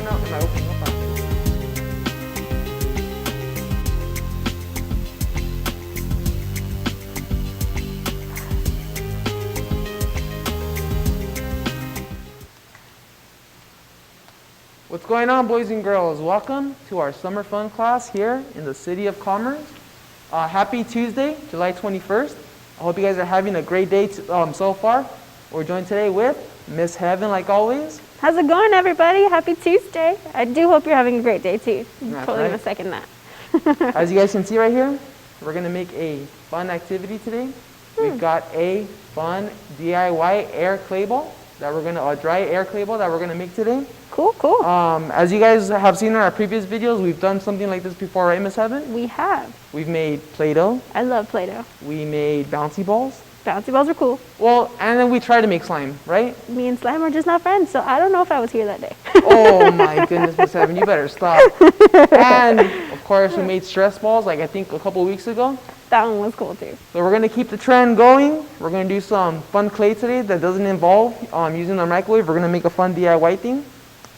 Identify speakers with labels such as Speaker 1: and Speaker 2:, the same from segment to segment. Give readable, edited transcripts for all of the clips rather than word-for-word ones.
Speaker 1: am I opening up? What's going on, boys and girls? Welcome to our summer fun class here in the City of Commerce. Happy Tuesday, July 21st. I hope you guys are having a great day so far. We're joined today with Miss Heaven, like always.
Speaker 2: How's it going, everybody? Happy Tuesday. I do hope you're having a great day, too.
Speaker 1: That's
Speaker 2: Totally
Speaker 1: right.
Speaker 2: gonna second that.
Speaker 1: As you guys can see right here, we're going to make a fun activity today. We've got a fun DIY air clay ball that we're going to, dry air clay ball that we're going to make today.
Speaker 2: Cool, cool.
Speaker 1: As you guys have seen in our previous videos, we've done something like this before, right, Miss Heaven?
Speaker 2: We have.
Speaker 1: We've made Play-Doh.
Speaker 2: I love Play-Doh.
Speaker 1: We made bouncy balls.
Speaker 2: Bouncy balls are cool.
Speaker 1: Well, and then we tried to make slime, right?
Speaker 2: Me and Slime are just not friends, so I don't know if I was here that day.
Speaker 1: Oh my goodness, Miss Heaven, you better stop. And of course, we made stress balls, like I think a couple weeks ago.
Speaker 2: That one was cool, too.
Speaker 1: So we're gonna keep the trend going. We're gonna do some fun clay today that doesn't involve using the microwave. We're gonna make a fun DIY thing.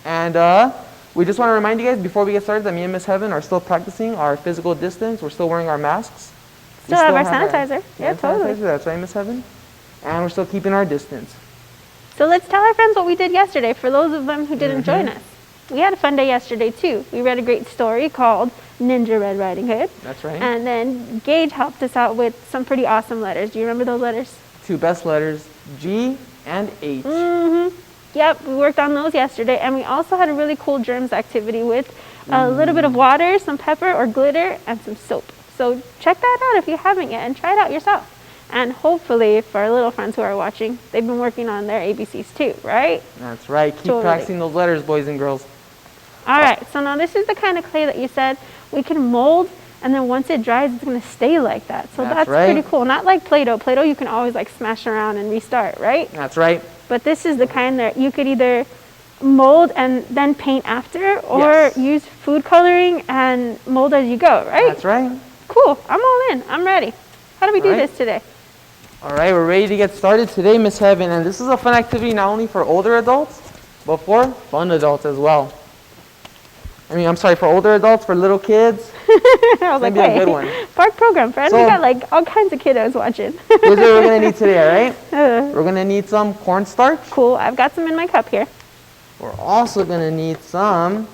Speaker 1: And we just want to remind you guys before we get started that me and Miss Heaven are still practicing our physical distance. We're still wearing our masks. We
Speaker 2: Still have our sanitizer. Yeah,
Speaker 1: hand
Speaker 2: totally.
Speaker 1: sanitizer, that's right, Miss Heaven. And we're still keeping our distance.
Speaker 2: So let's tell our friends what we did yesterday for those of them who didn't join us. We had a fun day yesterday, too. We read a great story called Ninja Red Riding Hood.
Speaker 1: That's right.
Speaker 2: And then Gage helped us out with some pretty awesome letters. Do you remember those letters?
Speaker 1: Two best letters, G and H.
Speaker 2: Yep, we worked on those yesterday, and we also had a really cool germs activity with a little bit of water, some pepper or glitter, and some soap. So check that out if you haven't yet, and try it out yourself. And hopefully, for our little friends who are watching, they've been working on their ABCs too, right?
Speaker 1: That's right. Keep
Speaker 2: Totally.
Speaker 1: practicing those letters, boys and girls.
Speaker 2: All right, so now this is the kind of clay that you said we can mold, and then once it dries, it's going to stay like that. So
Speaker 1: That's
Speaker 2: that's
Speaker 1: right.
Speaker 2: pretty cool. Not like Play-Doh. Play-Doh you can always like smash around and restart, right?
Speaker 1: That's right.
Speaker 2: But this is the kind that you could either mold and then paint after, or
Speaker 1: Yes.
Speaker 2: use food coloring and mold as you go, right?
Speaker 1: That's right.
Speaker 2: Cool. I'm all in. I'm ready. How do we do
Speaker 1: All right.
Speaker 2: this today?
Speaker 1: All right, we're ready to get started today, Miss Heaven. And this is a fun activity not only for older adults, but for fun adults as well. I'm sorry, for older adults, for little kids.
Speaker 2: I was like,
Speaker 1: Maybe a
Speaker 2: hey,
Speaker 1: good one.
Speaker 2: park program, friend.
Speaker 1: So-
Speaker 2: We got like all kinds of kiddos watching.
Speaker 1: Here's what we're going to need today, all right? We're going to need some cornstarch.
Speaker 2: Cool. I've got some in my cup here.
Speaker 1: We're also going to need some,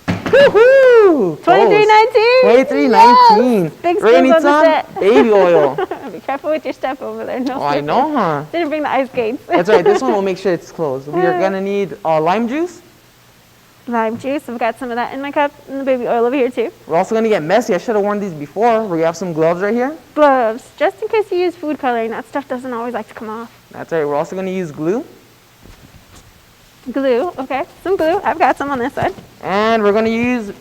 Speaker 1: woohoo!
Speaker 2: 2319.
Speaker 1: 2319.
Speaker 2: Yes! Big
Speaker 1: We're going to
Speaker 2: spoons
Speaker 1: need
Speaker 2: on the
Speaker 1: some
Speaker 2: set.
Speaker 1: baby oil.
Speaker 2: Be careful with your step over there. No
Speaker 1: Oh, I
Speaker 2: slipping.
Speaker 1: know, huh?
Speaker 2: Didn't bring the ice skates.
Speaker 1: That's right, this one will make sure it's closed. We are going to need lime juice.
Speaker 2: Lime juice. I've got some of that in my cup, and the baby oil over here too.
Speaker 1: We're also going to get messy. I should have worn these before. We have some gloves right here.
Speaker 2: Gloves, just in case you use food coloring. That stuff doesn't always like to come off.
Speaker 1: That's right, we're also going to use glue.
Speaker 2: Glue, okay, some glue. I've got some on this side.
Speaker 1: And we're going to use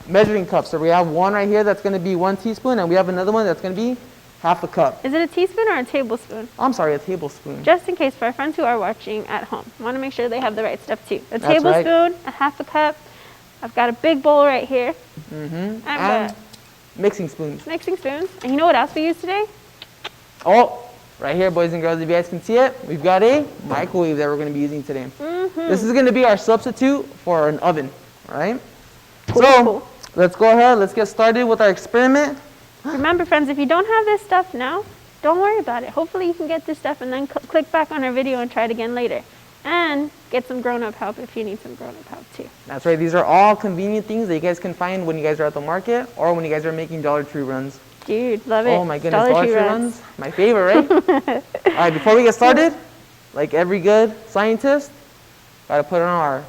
Speaker 1: measuring cups. So we have one right here that's going to be 1 teaspoon, and we have another one that's going to be half a cup.
Speaker 2: Is it a teaspoon or a tablespoon?
Speaker 1: I'm sorry, a tablespoon.
Speaker 2: Just in case for our friends who are watching at home. Want to make sure they have the right stuff too. A
Speaker 1: That's right.
Speaker 2: tablespoon, a half a cup. I've got a big bowl right here.
Speaker 1: And
Speaker 2: I've got
Speaker 1: mixing spoons.
Speaker 2: mixing spoons. And you know what else we use today?
Speaker 1: Oh, right here, boys and girls, if you guys can see it, we've got a microwave that we're going to be using today. This is going to be our substitute for an oven, all right?
Speaker 2: Cool,
Speaker 1: So,
Speaker 2: cool.
Speaker 1: let's go ahead. Let's get started with our experiment.
Speaker 2: Remember, friends, if you don't have this stuff now, don't worry about it. Hopefully you can get this stuff and then click back on our video and try it again later. And get some grown-up help if you need some grown-up help too.
Speaker 1: That's right. These are all convenient things that you guys can find when you guys are at the market or when you guys are making Dollar Tree runs.
Speaker 2: Dude, love it.
Speaker 1: Oh my goodness, Dollar Tree runs. My favorite, right? All right, before we get started, like every good scientist, gotta put on our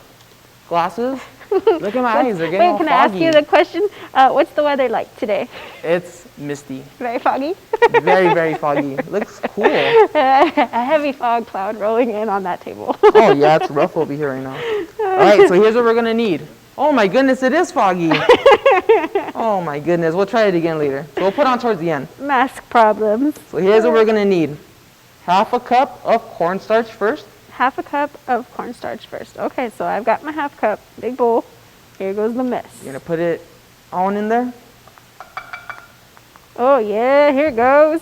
Speaker 1: glasses. Look at my eyes, they're getting all
Speaker 2: Wait, can I ask
Speaker 1: foggy.
Speaker 2: you the question? What's the weather like today?
Speaker 1: It's misty.
Speaker 2: Very foggy?
Speaker 1: Very, very foggy. Looks cool.
Speaker 2: A heavy fog cloud rolling in on that table.
Speaker 1: Oh yeah, it's rough over here right now. All right, so here's what we're gonna need. Oh my goodness, it is foggy. Oh my goodness, we'll try it again later. So we'll put on towards the end.
Speaker 2: Mask problems.
Speaker 1: So here's what we're gonna need. Half a cup of cornstarch first.
Speaker 2: Half a cup of cornstarch first. Okay, so I've got my half cup, big bowl. Here goes the mess.
Speaker 1: You're gonna put it on in there.
Speaker 2: Oh yeah, here it goes.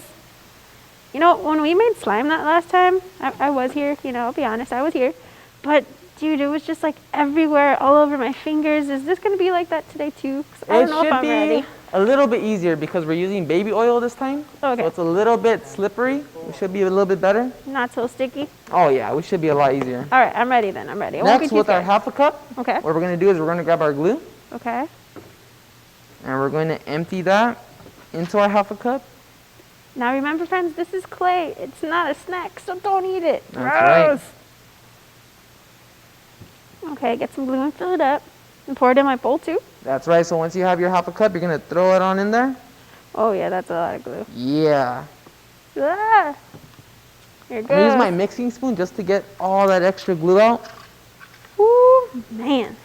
Speaker 2: You know, when we made slime that last time, I was here, I'll be honest, I was here. But Dude, it was just like everywhere, all over my fingers. Is this gonna be like that today too? 'Cause I don't know if I'm ready.
Speaker 1: A little bit easier because we're using baby oil this time.
Speaker 2: Okay.
Speaker 1: So it's a little bit slippery. It should be a little bit better.
Speaker 2: Not so sticky.
Speaker 1: Oh yeah, we should be a lot easier.
Speaker 2: All right, I'm ready then. I'm ready. I won't be
Speaker 1: Next,
Speaker 2: too
Speaker 1: with our
Speaker 2: scared.
Speaker 1: 1/2 cup,
Speaker 2: Okay.
Speaker 1: what we're gonna do is we're gonna grab our glue
Speaker 2: Okay.
Speaker 1: and we're going to empty that into our 1/2 cup.
Speaker 2: Now remember, friends, this is clay. It's not a snack, so don't eat it.
Speaker 1: That's right.
Speaker 2: Gross. Okay, get some glue and fill it up. And pour it in my bowl too.
Speaker 1: That's right. So once you have your 1/2 cup, you're gonna throw it on in there.
Speaker 2: Oh yeah, that's a lot of glue.
Speaker 1: Yeah.
Speaker 2: Ah, here it
Speaker 1: I'm gonna use
Speaker 2: goes.
Speaker 1: my mixing spoon just to get all that extra glue out.
Speaker 2: Woo, man.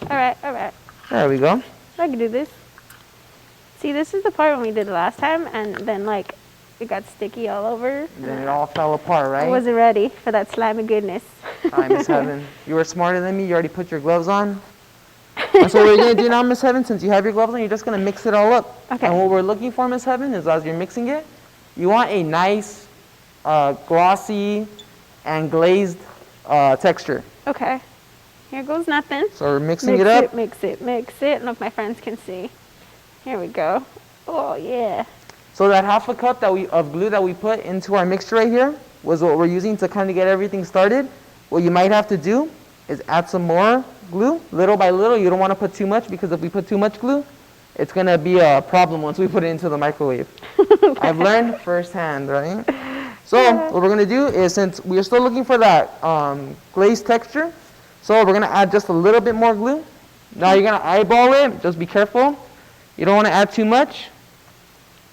Speaker 2: All right, all right.
Speaker 1: There we go.
Speaker 2: I can do this. See, this is the part when we did it last time, and then like it got sticky all over.
Speaker 1: And then it all fell apart,
Speaker 2: I
Speaker 1: right?
Speaker 2: wasn't ready for that slimy goodness.
Speaker 1: Hi, Miss Heaven. You were smarter than me. You already put your gloves on. And so what we're going to do now, Miss Heaven, since you have your gloves on, you're just going to mix it all up.
Speaker 2: Okay.
Speaker 1: And what we're looking for, Miss Heaven, is as you're mixing it, you want a nice, glossy, and glazed texture.
Speaker 2: Okay. Here goes nothing.
Speaker 1: So we're mixing
Speaker 2: Mix
Speaker 1: it up.
Speaker 2: mix it, mix it. I don't know if my friends can see. Here we go. Oh yeah.
Speaker 1: So that 1/2 cup of glue that we put into our mixture right here was what we're using to kind of get everything started. What you might have to do is add some more glue, little by little. You don't want to put too much because if we put too much glue, it's going to be a problem once we put it into the microwave. I've learned firsthand, right? So what we're going to do is, since we're still looking for that glazed texture, so we're going to add just a little bit more glue. Now you're going to eyeball it. Just be careful. You don't want to add too much.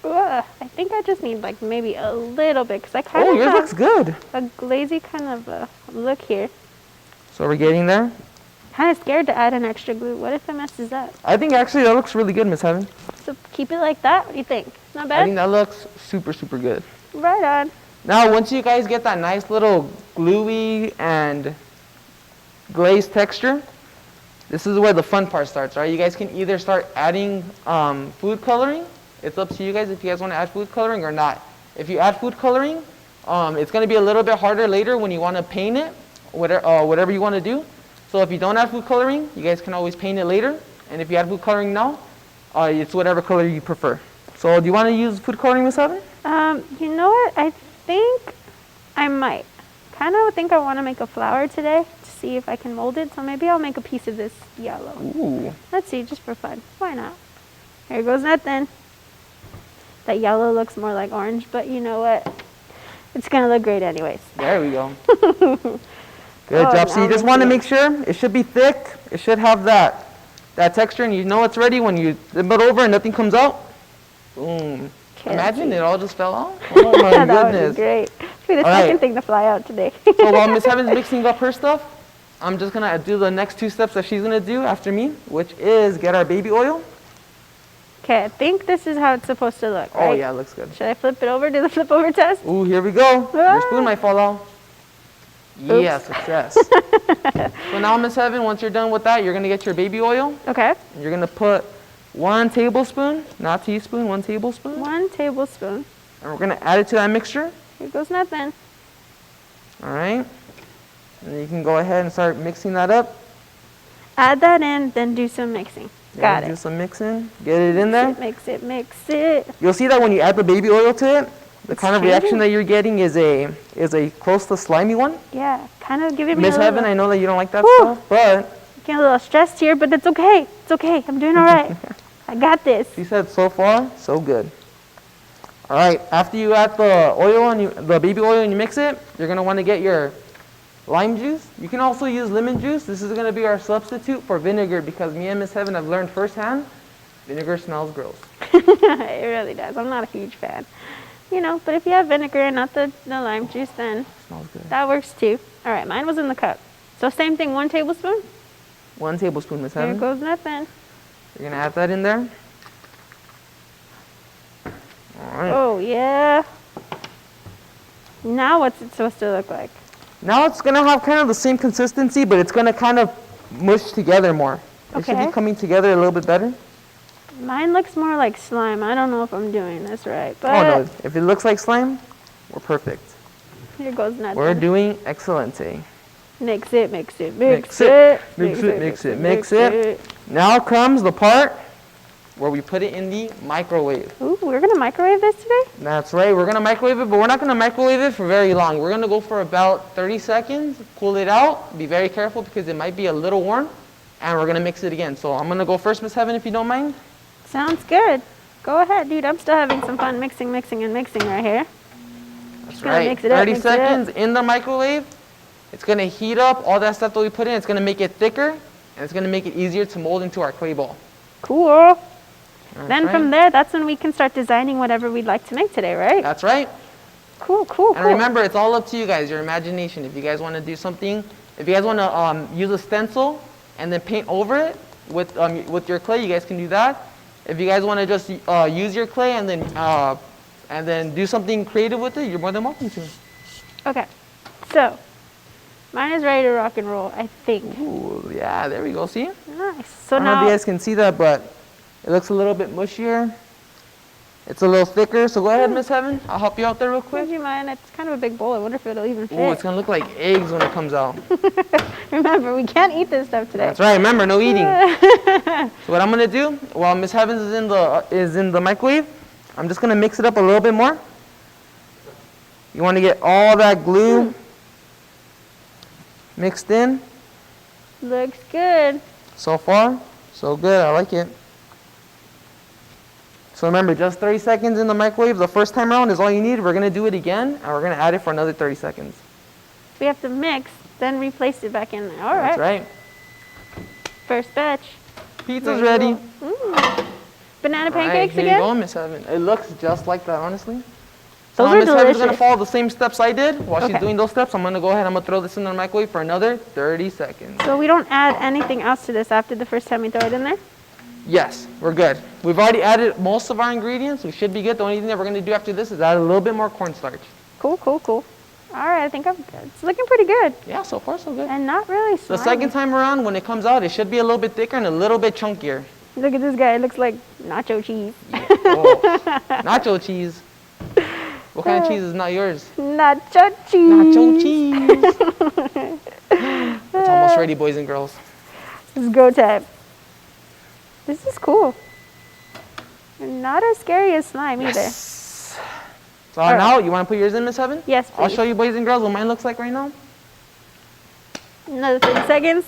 Speaker 2: Ugh, I think I just need like maybe a little bit because I kind
Speaker 1: Oh,
Speaker 2: of
Speaker 1: yours
Speaker 2: have
Speaker 1: looks good.
Speaker 2: a glazy kind of look here.
Speaker 1: So we're getting there.
Speaker 2: Kind of scared to add an extra glue. What if it messes up?
Speaker 1: I think actually that looks really good, Miss Heaven.
Speaker 2: So keep it like that. What do you think? Not
Speaker 1: I
Speaker 2: bad?
Speaker 1: think that looks super, super good.
Speaker 2: Right on.
Speaker 1: Now, once you guys get that nice little gluey and glazed texture, this is where the fun part starts, right? You guys can either start adding food coloring. It's up to you guys if you guys want to add food coloring or not. If you add food coloring, it's going to be a little bit harder later when you want to paint it, whatever you want to do. So if you don't add food coloring, you guys can always paint it later. And if you add food coloring now, it's whatever color you prefer. So do you want to use food coloring, Miss Heaven?
Speaker 2: You know what? I think I might. Kind of think I want to make a flower today to see if I can mold it. So maybe I'll make a piece of this yellow.
Speaker 1: Ooh.
Speaker 2: Let's see, just for fun. Why not? Here goes nothing. That yellow looks more like orange, but you know what? It's going to look great anyways.
Speaker 1: There we go. Good
Speaker 2: Oh,
Speaker 1: job. So you
Speaker 2: now
Speaker 1: just
Speaker 2: we're
Speaker 1: want to
Speaker 2: doing-
Speaker 1: make sure it should be thick. It should have that texture, and you know it's ready when you flip it over and nothing comes out. Boom.
Speaker 2: Okay,
Speaker 1: Imagine
Speaker 2: let's
Speaker 1: it all just fell out. Oh my
Speaker 2: that would be
Speaker 1: goodness.
Speaker 2: great. Be the
Speaker 1: All
Speaker 2: second
Speaker 1: right.
Speaker 2: thing to fly out today.
Speaker 1: So while Miss Heaven's mixing up her stuff, I'm just gonna do the next 2 steps that she's gonna do after me, which is get our baby oil.
Speaker 2: Okay, I think this is how it's supposed to look, right?
Speaker 1: Oh yeah, it looks good.
Speaker 2: Should I flip it over? Do the flip over test?
Speaker 1: Ooh, here we go. Your
Speaker 2: Ah.
Speaker 1: spoon might fall out. Yeah, success. So now, Miss Heaven, once you're done with that, you're gonna get your baby oil.
Speaker 2: Okay.
Speaker 1: And you're gonna put 1 tablespoon, not teaspoon, 1 tablespoon.
Speaker 2: 1 tablespoon.
Speaker 1: And we're gonna add it to that mixture.
Speaker 2: Here goes nothing.
Speaker 1: All right. And then you can go ahead and start mixing that up.
Speaker 2: Add that in, then do some mixing. Got
Speaker 1: Do
Speaker 2: it.
Speaker 1: some mixing. Get it in there.
Speaker 2: Mix it, mix it.
Speaker 1: You'll see that when you add the baby oil to it, the
Speaker 2: It's
Speaker 1: kind of
Speaker 2: changing.
Speaker 1: reaction that you're getting is a close to slimy one.
Speaker 2: Yeah, kind of giving me
Speaker 1: Miss
Speaker 2: a
Speaker 1: Heaven,
Speaker 2: little,
Speaker 1: I know that you don't like that
Speaker 2: Whew.
Speaker 1: stuff, but
Speaker 2: getting a little stressed here, but it's okay. It's okay. I'm doing all right. I got this.
Speaker 1: she said so far, so good. All right, after you add the oil and the baby oil and you mix it, you're gonna want to get your lime juice. You can also use lemon juice. This is gonna be our substitute for vinegar because me and Miss Heaven have learned firsthand, vinegar smells gross.
Speaker 2: It really does. I'm not a huge fan. You know, but if you have vinegar and not the lime juice, then
Speaker 1: Smells good.
Speaker 2: that works too. All right, mine was in the cup. So same thing, 1 tablespoon.
Speaker 1: 1 tablespoon, Miss
Speaker 2: Here
Speaker 1: Heaven.
Speaker 2: goes nothing.
Speaker 1: You're gonna add that in there. All right.
Speaker 2: Oh, yeah. Now what's it supposed to look like?
Speaker 1: Now it's gonna have kind of the same consistency, but it's gonna kind of mush together more. It should
Speaker 2: Okay.
Speaker 1: be coming together a little bit better.
Speaker 2: Mine looks more like slime. I don't know if I'm doing this right, but
Speaker 1: Oh no, if it looks like slime, we're perfect.
Speaker 2: here goes nothing.
Speaker 1: We're doing excellent.
Speaker 2: Mix it, mix it, mix
Speaker 1: Mix it,
Speaker 2: it.
Speaker 1: mix it, mix it, mix it. Now comes the part where we put it in the microwave.
Speaker 2: Ooh, we're gonna microwave this today?
Speaker 1: That's right, we're gonna microwave it, but we're not gonna microwave it for very long. We're gonna go for about 30 seconds, cool it out, be very careful because it might be a little warm, and we're gonna mix it again. So I'm gonna go first, Miss Heaven, if you don't mind.
Speaker 2: Sounds good. Go ahead, dude. I'm still having some fun mixing right here.
Speaker 1: That's
Speaker 2: gonna
Speaker 1: right,
Speaker 2: mix it up,
Speaker 1: 30
Speaker 2: mix it up.
Speaker 1: seconds in the microwave. It's gonna heat up all that stuff that we put in. It's gonna make it thicker, and it's gonna make it easier to mold into our clay ball.
Speaker 2: Cool.
Speaker 1: That's
Speaker 2: Then
Speaker 1: right.
Speaker 2: from there, that's when we can start designing whatever we'd like to make today, right?
Speaker 1: That's right.
Speaker 2: Cool, cool,
Speaker 1: And
Speaker 2: cool.
Speaker 1: remember, it's all up to you guys, your imagination. If you guys want to do something, if you guys want to use a stencil and then paint over it with your clay, you guys can do that. If you guys want to just use your clay and then do something creative with it, you're more than welcome to.
Speaker 2: Okay, so mine is ready to rock and roll, I think.
Speaker 1: Ooh, yeah, there we go. See?
Speaker 2: Nice. So
Speaker 1: I don't know if
Speaker 2: now,
Speaker 1: you guys can see that, but it looks a little bit mushier. It's a little thicker. So go ahead, Miss Heaven. I'll help you out there real
Speaker 2: would
Speaker 1: quick.
Speaker 2: you mind? It's kind of a big bowl. I wonder if it'll even fit.
Speaker 1: Ooh, it's gonna look like eggs when it comes out.
Speaker 2: Remember, we can't eat this stuff today.
Speaker 1: That's right. Remember, no eating. So what I'm gonna do while Miss Heavens is in the microwave, I'm just gonna mix it up a little bit more. You want to get all that glue mixed in.
Speaker 2: Looks good.
Speaker 1: So far, so good. I like it. So remember, just 30 seconds in the microwave the first time around is all you need. We're gonna do it again, and we're gonna add it for another 30 seconds.
Speaker 2: We have to mix, then replace it back in there. All
Speaker 1: That's
Speaker 2: right.
Speaker 1: right.
Speaker 2: First batch.
Speaker 1: Pizza's ready.
Speaker 2: Banana
Speaker 1: All right,
Speaker 2: pancakes
Speaker 1: here
Speaker 2: again?
Speaker 1: you go, Miss Heaven. It looks just like that, honestly.
Speaker 2: Those
Speaker 1: So
Speaker 2: are
Speaker 1: Miss Heaven's gonna
Speaker 2: delicious.
Speaker 1: follow the same steps I did. While she's
Speaker 2: Okay.
Speaker 1: doing those steps, I'm gonna go ahead. I'm gonna throw this in the microwave for another 30 seconds.
Speaker 2: So we don't add anything else to this after the first time we throw it in there?
Speaker 1: Yes, we're good. We've already added most of our ingredients. We should be good. The only thing that we're gonna do after this is add a little bit more cornstarch.
Speaker 2: Cool, cool, cool. All right, I think it's looking pretty good.
Speaker 1: Yeah, so far so good.
Speaker 2: And not really
Speaker 1: The
Speaker 2: slimy.
Speaker 1: second time around, when it comes out, it should be a little bit thicker and a little bit chunkier.
Speaker 2: Look at this guy. It looks like nacho cheese.
Speaker 1: Oh, nacho cheese. What kind of cheese is not yours?
Speaker 2: Nacho cheese.
Speaker 1: Nacho cheese. It's almost ready, boys and girls.
Speaker 2: It's go time. This is cool. And not as scary as slime either.
Speaker 1: Yes. So now, you want to put yours in, Miss Heaven?
Speaker 2: Yes,
Speaker 1: I'll
Speaker 2: please.
Speaker 1: show you, boys and girls, what mine looks like right now.
Speaker 2: Another 30 seconds.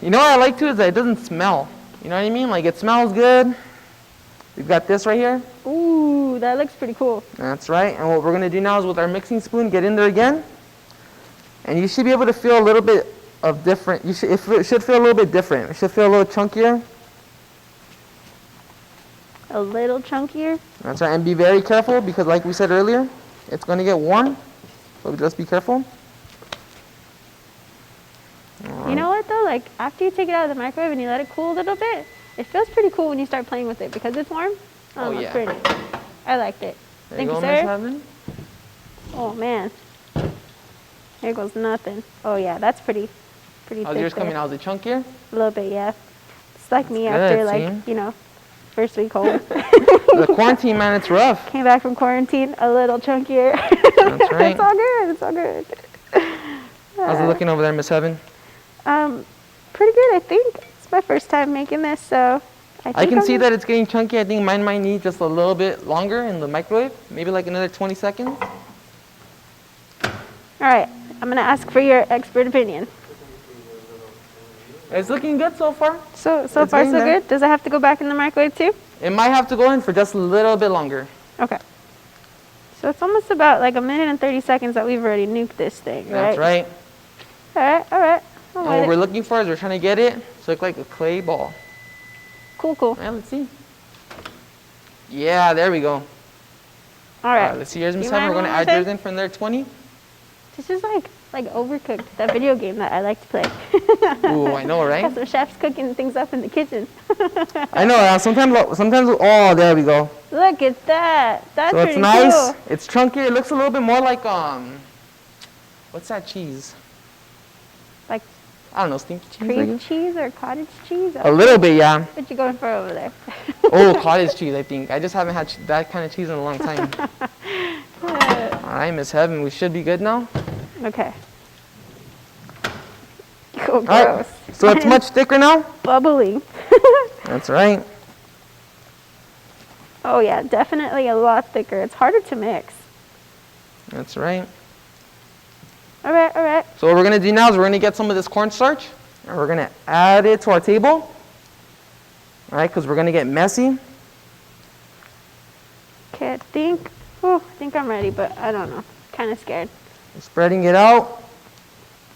Speaker 1: You know what I like too is that it doesn't smell. You know what I mean? Like it smells good. We've got this right here.
Speaker 2: Ooh, that looks pretty cool.
Speaker 1: That's right. And what we're gonna do now is with our mixing spoon, get in there again. And you should be able to feel a little bit of different. It should feel a little bit different. It should feel a little chunkier.
Speaker 2: A little chunkier.
Speaker 1: That's right. And be very careful because, like we said earlier, it's gonna get warm. So just be careful.
Speaker 2: You know what though? Like after you take it out of the microwave and you let it cool a little bit, it feels pretty cool when you start playing with it because it's warm.
Speaker 1: Oh,
Speaker 2: it's
Speaker 1: yeah.
Speaker 2: pretty. I liked it.
Speaker 1: There
Speaker 2: Thank
Speaker 1: you
Speaker 2: you,
Speaker 1: go, Miss
Speaker 2: sir.
Speaker 1: Heaven.
Speaker 2: Oh man. Here goes nothing. Oh yeah, that's pretty
Speaker 1: How's
Speaker 2: thick
Speaker 1: yours coming
Speaker 2: there.
Speaker 1: out? Is it chunkier?
Speaker 2: A little bit, yeah. It's like me
Speaker 1: That's
Speaker 2: after
Speaker 1: good,
Speaker 2: like,
Speaker 1: see?
Speaker 2: you know, first week home.
Speaker 1: The quarantine, man, it's rough.
Speaker 2: Came back from quarantine a little chunkier.
Speaker 1: That's right.
Speaker 2: It's all good. It's all good.
Speaker 1: How's it looking over there, Miss Heaven?
Speaker 2: Pretty good, I think. It's my first time making this, so
Speaker 1: I can see that it's getting chunky. I think mine might need just a little bit longer in the microwave. Maybe like another 20 seconds.
Speaker 2: All right, I'm gonna ask for your expert opinion.
Speaker 1: It's looking good so far.
Speaker 2: So
Speaker 1: It's
Speaker 2: far
Speaker 1: getting
Speaker 2: so
Speaker 1: there.
Speaker 2: good. Does it have to go back in the microwave too?
Speaker 1: It might have to go in for just a little bit longer.
Speaker 2: Okay. So it's almost about like 1 minute and 30 seconds that we've already nuked this thing, right?
Speaker 1: That's right.
Speaker 2: All right, all right. I'll
Speaker 1: And
Speaker 2: wait
Speaker 1: what
Speaker 2: it.
Speaker 1: we're looking for is we're trying to get it to look like a clay ball.
Speaker 2: Cool, cool.
Speaker 1: Yeah, let's see. Yeah, there we go.
Speaker 2: All right.
Speaker 1: Let's see yours,
Speaker 2: Do
Speaker 1: Miss
Speaker 2: you
Speaker 1: Heaven.
Speaker 2: mind
Speaker 1: We're going to
Speaker 2: one
Speaker 1: add
Speaker 2: more
Speaker 1: yours
Speaker 2: thing?
Speaker 1: in from there 20.
Speaker 2: This is like Overcooked, that video game that I like to play.
Speaker 1: Ooh, I know,
Speaker 2: Got
Speaker 1: right?
Speaker 2: some chefs cooking things up in the kitchen.
Speaker 1: I know. Sometimes, oh, there we go.
Speaker 2: Look at that. That's
Speaker 1: So it's
Speaker 2: pretty
Speaker 1: nice.
Speaker 2: cool.
Speaker 1: It's chunky. It looks a little bit more like, what's that cheese?
Speaker 2: Like
Speaker 1: I don't know, stinky cheese, I
Speaker 2: cream
Speaker 1: guess?
Speaker 2: cheese or cottage cheese?
Speaker 1: A little bit, yeah.
Speaker 2: What you going for over there?
Speaker 1: Oh, cottage cheese, I think. I just haven't had that kind of cheese in a long time. All right, Miss Heaven, we should be good now.
Speaker 2: Okay. Oh,
Speaker 1: All right,
Speaker 2: gross.
Speaker 1: so it's much thicker now?
Speaker 2: Bubbling.
Speaker 1: That's right.
Speaker 2: Oh yeah, definitely a lot thicker. It's harder to mix.
Speaker 1: That's right.
Speaker 2: All right, all right.
Speaker 1: So what we're going to do now is we're going to get some of this cornstarch, and we're going to add it to our table. All right, because we're going to get messy.
Speaker 2: Okay, I think I'm ready, but I don't know. Kind of scared.
Speaker 1: Spreading it out.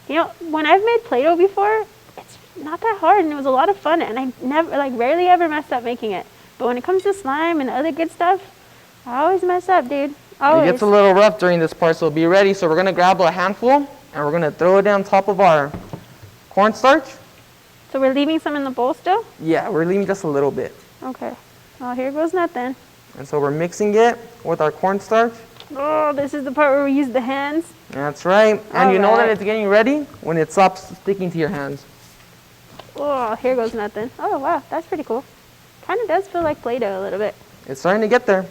Speaker 2: You know, when I've made Play-Doh before, it's not that hard, and it was a lot of fun, and I rarely ever messed up making it. But when it comes to slime and other good stuff, I always mess up, dude.
Speaker 1: It
Speaker 2: Always.
Speaker 1: gets a little rough during this part, so be ready. So we're going to grab a handful, and we're going to throw it on top of our cornstarch.
Speaker 2: So we're leaving some in the bowl still?
Speaker 1: Yeah, we're leaving just a little bit.
Speaker 2: Okay. Well, here goes nothing.
Speaker 1: And so we're mixing it with our cornstarch.
Speaker 2: Oh, this is the part where we use the hands.
Speaker 1: That's right. And you know that
Speaker 2: Alright.
Speaker 1: it's getting ready when it stops sticking to your hands.
Speaker 2: Oh, here goes nothing. Oh, wow, that's pretty cool. Kind of does feel like Play-Doh a little bit.
Speaker 1: It's starting to get there.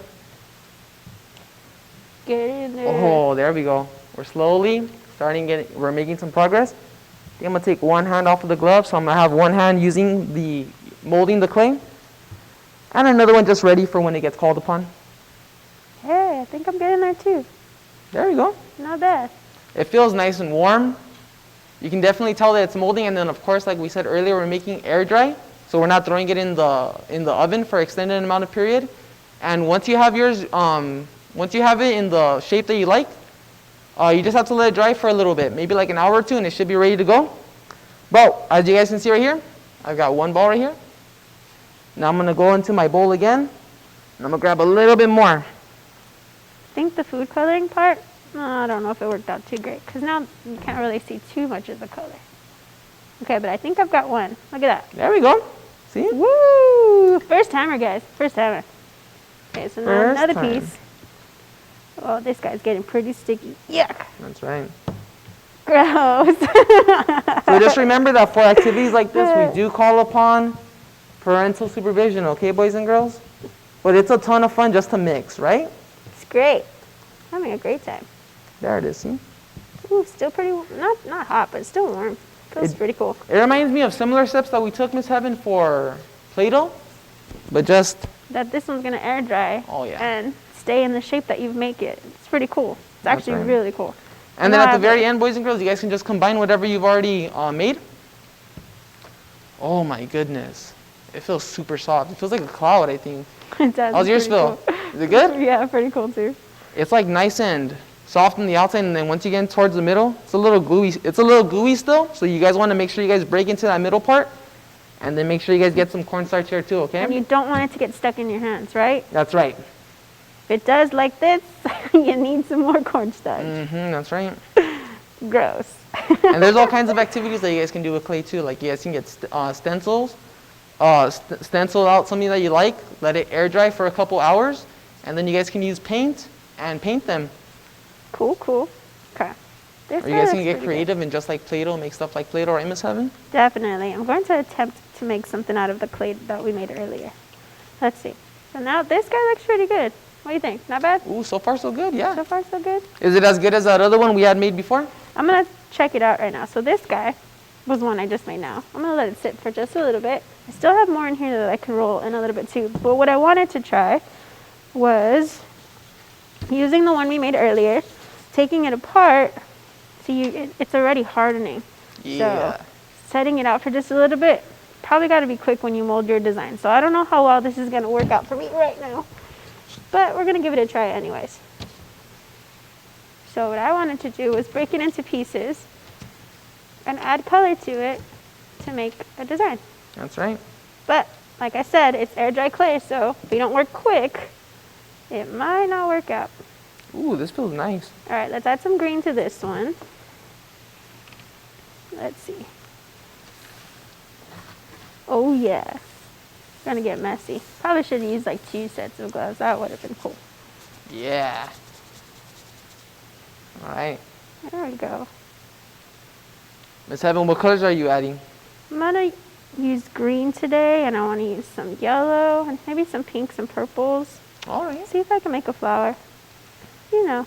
Speaker 2: Get in there.
Speaker 1: Oh, there we go. We're slowly we're making some progress. I think I'm going to take one hand off of the glove, so I'm going to have one hand using molding the clay. And another one just ready for when it gets called upon.
Speaker 2: Hey, I think I'm getting there too.
Speaker 1: There we go.
Speaker 2: Not bad.
Speaker 1: It feels nice and warm. You can definitely tell that it's molding, and then of course, like we said earlier, we're making air dry, so we're not throwing it in the oven for extended amount of period. And once you have once you have it in the shape that you like, you just have to let it dry for a little bit, maybe like an hour or two, and it should be ready to go. But as you guys can see right here, I've got one ball right here. Now I'm gonna go into my bowl again, and I'm gonna grab a little bit more.
Speaker 2: I think the food coloring part, I don't know if it worked out too great, because now you can't really see too much of the color. Okay, but I think I've got one. Look at that.
Speaker 1: There we go. See?
Speaker 2: Woo! First timer, guys. First timer. Okay, so now
Speaker 1: First
Speaker 2: another
Speaker 1: time.
Speaker 2: piece. Oh, this guy's getting pretty sticky. Yuck.
Speaker 1: That's right.
Speaker 2: Gross.
Speaker 1: So just remember that for activities like this, we do call upon parental supervision, okay, boys and girls? But it's a ton of fun just to mix, right?
Speaker 2: It's great. Having a great time.
Speaker 1: There it is, see?
Speaker 2: Ooh, still pretty, not hot, but still warm. Feels pretty cool.
Speaker 1: It reminds me of similar steps that we took, Miss Heaven, for Play-Doh, but just,
Speaker 2: That this one's gonna air dry.
Speaker 1: Oh, yeah.
Speaker 2: And stay in the shape that you make it. It's pretty cool. It's
Speaker 1: That's
Speaker 2: actually
Speaker 1: right.
Speaker 2: really cool.
Speaker 1: and then at the very end, boys and girls, you guys can just combine whatever you've already made. Oh my goodness. It feels super soft. It feels like a cloud, I think.
Speaker 2: It does.
Speaker 1: How's
Speaker 2: It's
Speaker 1: yours
Speaker 2: pretty
Speaker 1: feel?
Speaker 2: cool.
Speaker 1: Is it good?
Speaker 2: Yeah, pretty cool too.
Speaker 1: It's like nice and soft on the outside, and then once you get towards the middle, it's a little gooey. It's a little gooey still, so you guys want to make sure you guys break into that middle part, and then make sure you guys get some cornstarch here too, okay?
Speaker 2: And you don't want it to get stuck in your hands, right?
Speaker 1: That's right.
Speaker 2: If it does like this, you need some more cornstarch.
Speaker 1: That's right.
Speaker 2: Gross.
Speaker 1: And there's all kinds of activities that you guys can do with clay too. Like you guys can get stencils, stencil out something that you like, let it air dry for a couple hours, and then you guys can use paint and paint them.
Speaker 2: Cool, cool. Okay. This
Speaker 1: Or you
Speaker 2: guy
Speaker 1: guys
Speaker 2: looks
Speaker 1: can get
Speaker 2: pretty
Speaker 1: creative and just like Play-Doh, make stuff like Play-Doh, right, Miss Heaven?
Speaker 2: good. Definitely. I'm going to attempt to make something out of the clay that we made earlier. Let's see. So now this guy looks pretty good. What do you think? Not bad?
Speaker 1: Ooh, so far so good, yeah.
Speaker 2: So far, so good.
Speaker 1: Is it as good as that other one we had made before?
Speaker 2: I'm going to check it out right now. So this guy was one I just made now. I'm going to let it sit for just a little bit. I still have more in here that I can roll in a little bit too. But what I wanted to try was using the one we made earlier, taking it apart. See, it's already hardening.
Speaker 1: Yeah.
Speaker 2: So setting it out for just a little bit. Probably got to be quick when you mold your design. So I don't know how well this is going to work out for me right now. But we're going to give it a try anyways. So what I wanted to do was break it into pieces and add color to it to make a design.
Speaker 1: That's right.
Speaker 2: But like I said, it's air dry clay, so if you don't work quick, it might not work out.
Speaker 1: Ooh, this feels nice.
Speaker 2: All right, let's add some green to this one. Let's see. Oh yeah, gonna get messy. Probably should have used like 2 sets of gloves. That would have been cool.
Speaker 1: Yeah. All right.
Speaker 2: There we go.
Speaker 1: Miss Heaven, what colors are you adding?
Speaker 2: I'm gonna use green today, and I want to use some yellow and maybe some pinks and purples.
Speaker 1: All right.
Speaker 2: See if I can make a flower. You know,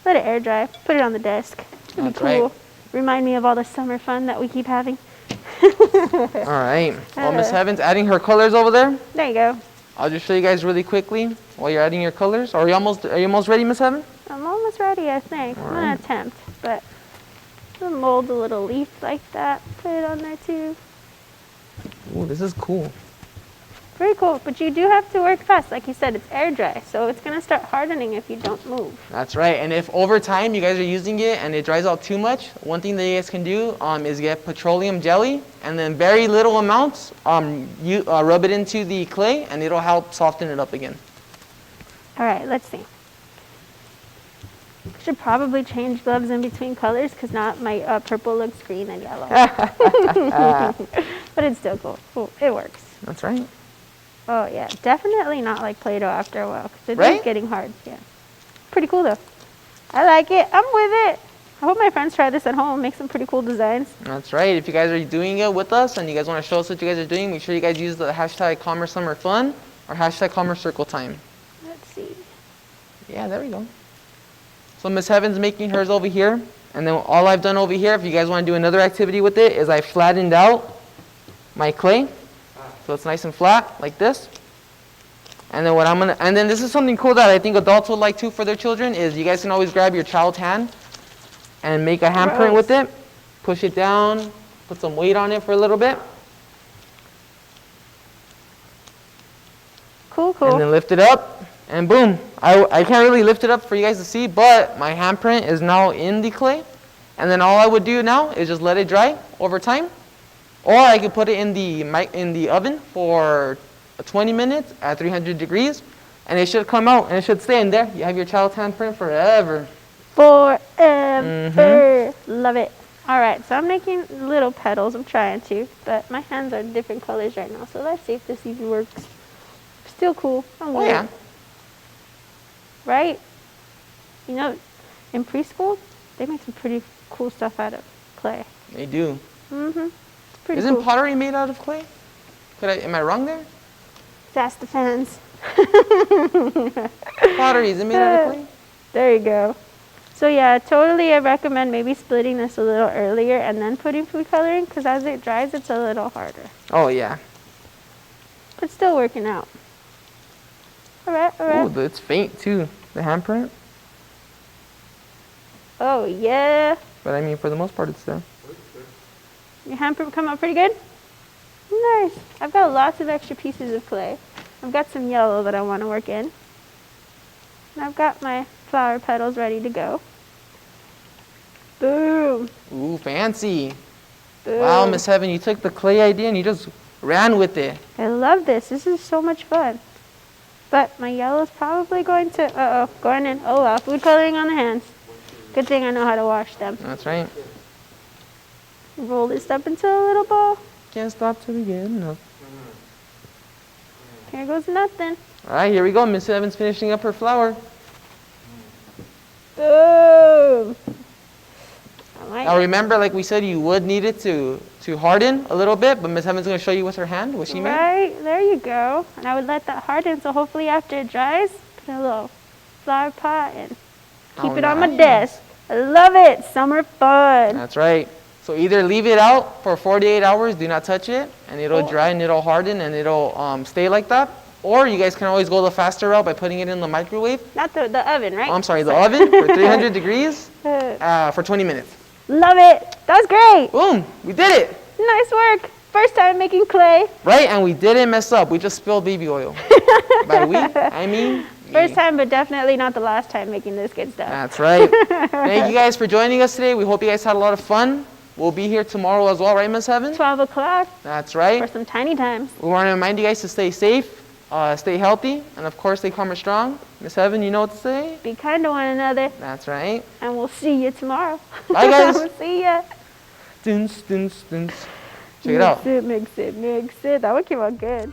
Speaker 2: let it air dry. Put it on the desk. It'd be
Speaker 1: That's
Speaker 2: cool.
Speaker 1: right.
Speaker 2: remind me of all the summer fun that we keep having.
Speaker 1: All right. While Miss Heaven's adding her colors over there,
Speaker 2: There you go.
Speaker 1: I'll just show you guys really quickly while you're adding your colors. Are you almost ready, Miss Heaven?
Speaker 2: I'm almost ready, I think. I'm gonna attempt, but I'm gonna mold a little leaf like that. Put it on there too.
Speaker 1: Ooh, this is cool.
Speaker 2: Very cool, but you do have to work fast. Like you said, it's air dry, so it's gonna start hardening if you don't move.
Speaker 1: That's right. And if over time you guys are using it and it dries out too much, one thing that you guys can do is get petroleum jelly and then very little amounts, rub it into the clay and it'll help soften it up again.
Speaker 2: All right, let's see. Should probably change gloves in between colors because now my purple looks green and yellow. But it's still cool. Cool. It works.
Speaker 1: That's right.
Speaker 2: Oh yeah, definitely not like Play-Doh after a while because it's
Speaker 1: Right?
Speaker 2: just getting hard. Yeah, pretty cool though. I like it. I'm with it. I hope my friends try this at home. Make some pretty cool designs.
Speaker 1: That's right. If you guys are doing it with us and you guys want to show us what you guys are doing, make sure you guys use the hashtag Commerce Summer Fun or hashtag Commerce Circle Time.
Speaker 2: Let's see.
Speaker 1: Yeah, there we go. So Miss Heaven's making hers over here. And then all I've done over here, if you guys want to do another activity with it, is I flattened out my clay. So it's nice and flat, like this. And then and then this is something cool that I think adults would like too for their children, is you guys can always grab your child's hand and make a handprint with it. Push it down, put some weight on it for a little bit.
Speaker 2: Cool, cool.
Speaker 1: And then lift it up, and boom. I can't really lift it up for you guys to see, but my handprint is now in the clay. And then all I would do now is just let it dry over time. Or I could put it in the oven for 20 minutes at 300 degrees, and it should come out, and it should stay in there. You have your child's handprint forever.
Speaker 2: Forever. Love it. All right, so I'm making little petals. I'm trying to, but my hands are different colors right now. So let's see if this even works. Still cool. I'm with
Speaker 1: yeah.
Speaker 2: it. Right? You know, in preschool, they make some pretty cool stuff out of clay.
Speaker 1: They do.
Speaker 2: Mm-hmm. Pretty
Speaker 1: Isn't
Speaker 2: cool.
Speaker 1: pottery made out of clay? Am I wrong there?
Speaker 2: That's the fans.
Speaker 1: Pottery, is it made out of clay?
Speaker 2: There you go. So yeah, totally I recommend maybe splitting this a little earlier and then putting food coloring because as it dries, it's a little harder.
Speaker 1: Oh, yeah.
Speaker 2: But still working out. All right, all right.
Speaker 1: Ooh, it's faint too, the handprint.
Speaker 2: Oh, yeah.
Speaker 1: But I mean, for the most part, it's there.
Speaker 2: Your handprint come out pretty good? Nice. I've got lots of extra pieces of clay. I've got some yellow that I want to work in. And I've got my flower petals ready to go. Boom.
Speaker 1: Ooh, fancy.
Speaker 2: Boom.
Speaker 1: Wow, Miss Heaven, you took the clay idea and you just ran with it.
Speaker 2: I love this. This is so much fun. But my yellow's probably going to, going in. Oh, wow, food coloring on the hands. Good thing I know how to wash them.
Speaker 1: That's right.
Speaker 2: Roll this up into a little ball.
Speaker 1: Can't stop till we get enough.
Speaker 2: Here goes nothing.
Speaker 1: All right, here we go. Miss Heaven's finishing up her flower.
Speaker 2: Boom. I like
Speaker 1: Now
Speaker 2: it.
Speaker 1: remember, like we said, you would need it to harden a little bit, but Miss Heaven's going to show you with her hand what she made.
Speaker 2: Right, there you go. And I would let that harden, so hopefully after it dries, put in a little flower pot and keep
Speaker 1: Oh,
Speaker 2: it on my
Speaker 1: nice.
Speaker 2: desk. I love it. Summer fun.
Speaker 1: That's right. So either leave it out for 48 hours, do not touch it, and it'll dry and it'll harden and it'll stay like that. Or you guys can always go the faster route by putting it in the microwave.
Speaker 2: Not the oven, right?
Speaker 1: Oh, I'm sorry, the oven for 300 degrees for 20 minutes.
Speaker 2: Love it. That was great.
Speaker 1: Boom, we did it.
Speaker 2: Nice work. First time making clay.
Speaker 1: Right, and we didn't mess up. We just spilled baby oil. By we, I mean
Speaker 2: First
Speaker 1: me.
Speaker 2: time, but definitely not the last time making this good stuff.
Speaker 1: That's right. Thank you guys for joining us today. We hope you guys had a lot of fun. We'll be here tomorrow as well, right, Miss Heaven?
Speaker 2: 12 o'clock
Speaker 1: That's
Speaker 2: for
Speaker 1: right.
Speaker 2: some tiny times.
Speaker 1: We want to remind you guys to stay safe, stay healthy, and of course, stay calm and strong. Miss Heaven, you know what to say?
Speaker 2: Be kind to one another,
Speaker 1: That's right.
Speaker 2: and we'll see you tomorrow.
Speaker 1: Bye, guys.
Speaker 2: We'll see ya.
Speaker 1: Duns, duns, duns. Check it out.
Speaker 2: Mix it, mix it, mix it. That one came out good.